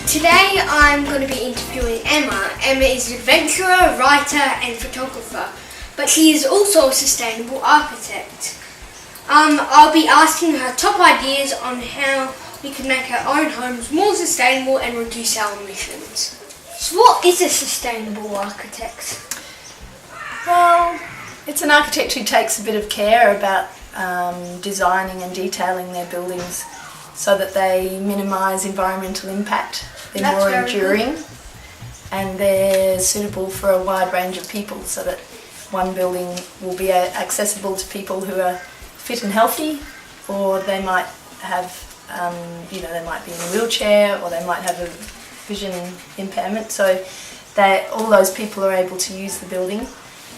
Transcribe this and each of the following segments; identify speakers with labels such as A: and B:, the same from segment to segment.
A: Today I'm going to be interviewing Emma. Emma is an adventurer, writer and photographer, but she is also a sustainable architect. I'll be asking her top ideas on how we can make our own homes more sustainable and reduce our emissions. So what is a sustainable architect?
B: Well, it's an architect who takes a bit of care about designing and detailing their buildings so that they minimise environmental impact. They're more enduring and they're suitable for a wide range of people, so that one building will be accessible to people who are fit and healthy, or they might have, they might be in a wheelchair, or they might have a vision impairment. So all those people are able to use the building.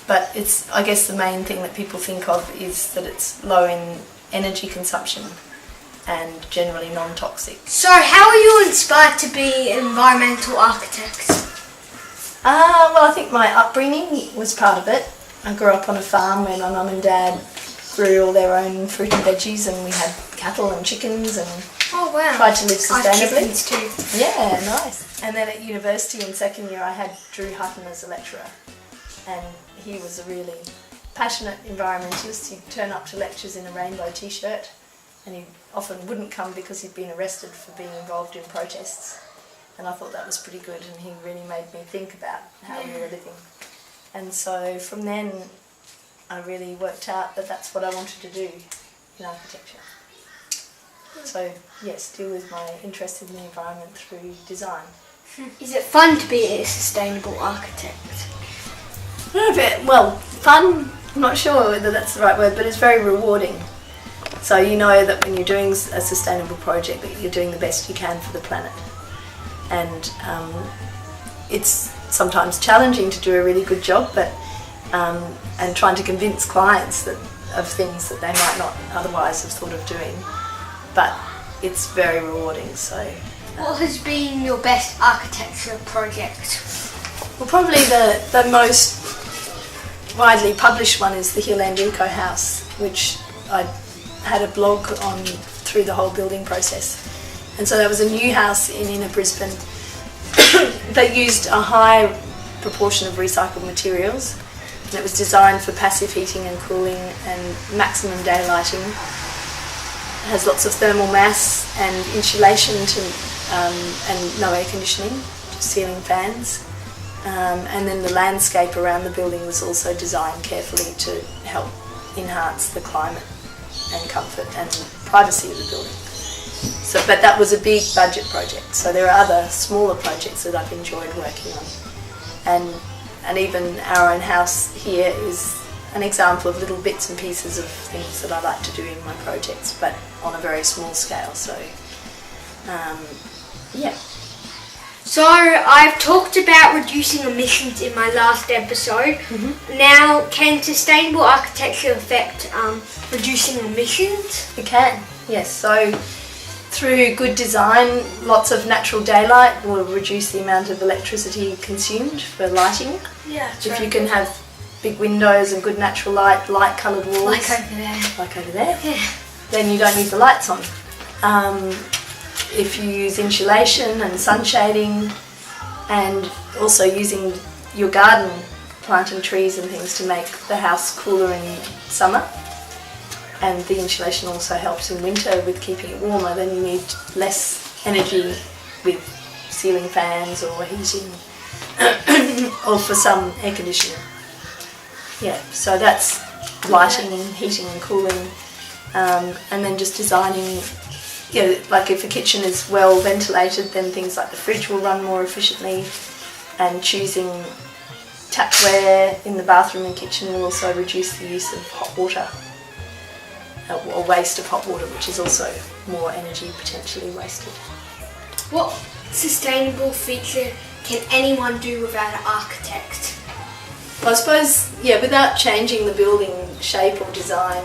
B: But I guess the main thing that people think of is that it's low in energy consumption and generally non-toxic.
A: So how were you inspired to be an environmental architect?
B: Well, I think my upbringing was part of it. I grew up on a farm where my mum and dad grew all their own fruit and veggies, and we had cattle and chickens and tried to live sustainably.
A: I have chickens too.
B: Yeah, nice. And then at university in second year I had Drew Hutton as a lecturer, and he was a really passionate environmentalist. He'd turn up to lectures in a rainbow t-shirt, and he often wouldn't come because he'd been arrested for being involved in protests. And I thought that was pretty good, and he really made me think about how we were living. And so from then I really worked out that that's what I wanted to do in architecture. So yes, deal with my interest in the environment through design.
A: Is it fun to be a sustainable architect?
B: Well, fun, I'm not sure whether that's the right word, but it's very rewarding. So you know that when you're doing a sustainable project that you're doing the best you can for the planet. And it's sometimes challenging to do a really good job, but and trying to convince clients of things that they might not otherwise have thought of doing. But it's very rewarding. So
A: what has been your best architecture project?
B: Well, probably the most widely published one is the Hill End Eco House, which I had a blog on through the whole building process. And so that was a new house in inner Brisbane that used a high proportion of recycled materials, and it was designed for passive heating and cooling and maximum daylighting. It has lots of thermal mass and insulation and no air conditioning, just ceiling fans. And then the landscape around the building was also designed carefully to help enhance the climate and comfort and privacy of the building. So, but that was a big budget project. So there are other smaller projects that I've enjoyed working on, and even our own house here is an example of little bits and pieces of things that I like to do in my projects, but on a very small scale. So yeah.
A: So I've talked about reducing emissions in my last episode. Mm-hmm. Now, can sustainable architecture affect reducing emissions?
B: It can, yes. So through good design, lots of natural daylight will reduce the amount of electricity consumed for lighting.
A: Yeah.
B: If you can have big windows and good natural light, light-coloured walls.
A: Like over there.
B: Like over there.
A: Yeah.
B: Then you don't need the lights on. If you use insulation and sun shading, and also using your garden, planting trees and things to make the house cooler in summer, and the insulation also helps in winter with keeping it warmer, then you need less energy with ceiling fans or heating or for some air conditioning. Yeah, so that's lighting, heating and cooling, and then just designing. Like if a kitchen is well ventilated, then things like the fridge will run more efficiently, and choosing tapware in the bathroom and kitchen will also reduce the use of hot water, or waste of hot water, which is also more energy potentially wasted.
A: What sustainable feature can anyone do without an architect?
B: Well, I suppose, without changing the building shape or design,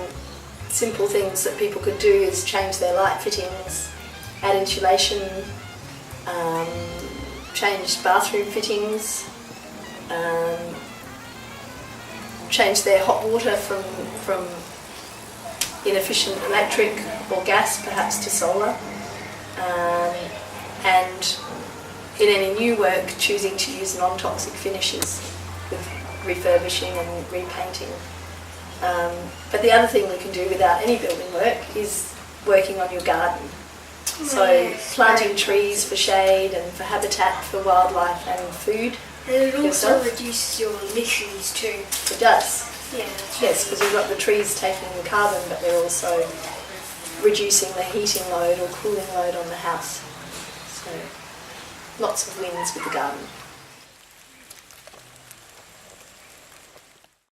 B: simple things that people could do is change their light fittings, add insulation, change bathroom fittings, change their hot water from inefficient electric or gas perhaps to solar, and in any new work, choosing to use non-toxic finishes with refurbishing and repainting. But the other thing we can do without any building work is working on your garden. So planting trees for shade and for habitat for wildlife and food.
A: And it also
B: yourself.
A: reduces your emissions too.
B: It does.
A: Yeah.
B: Yes, because you've got the trees taking the carbon, but they're also reducing the heating load or cooling load on the house. So lots of wins with the garden.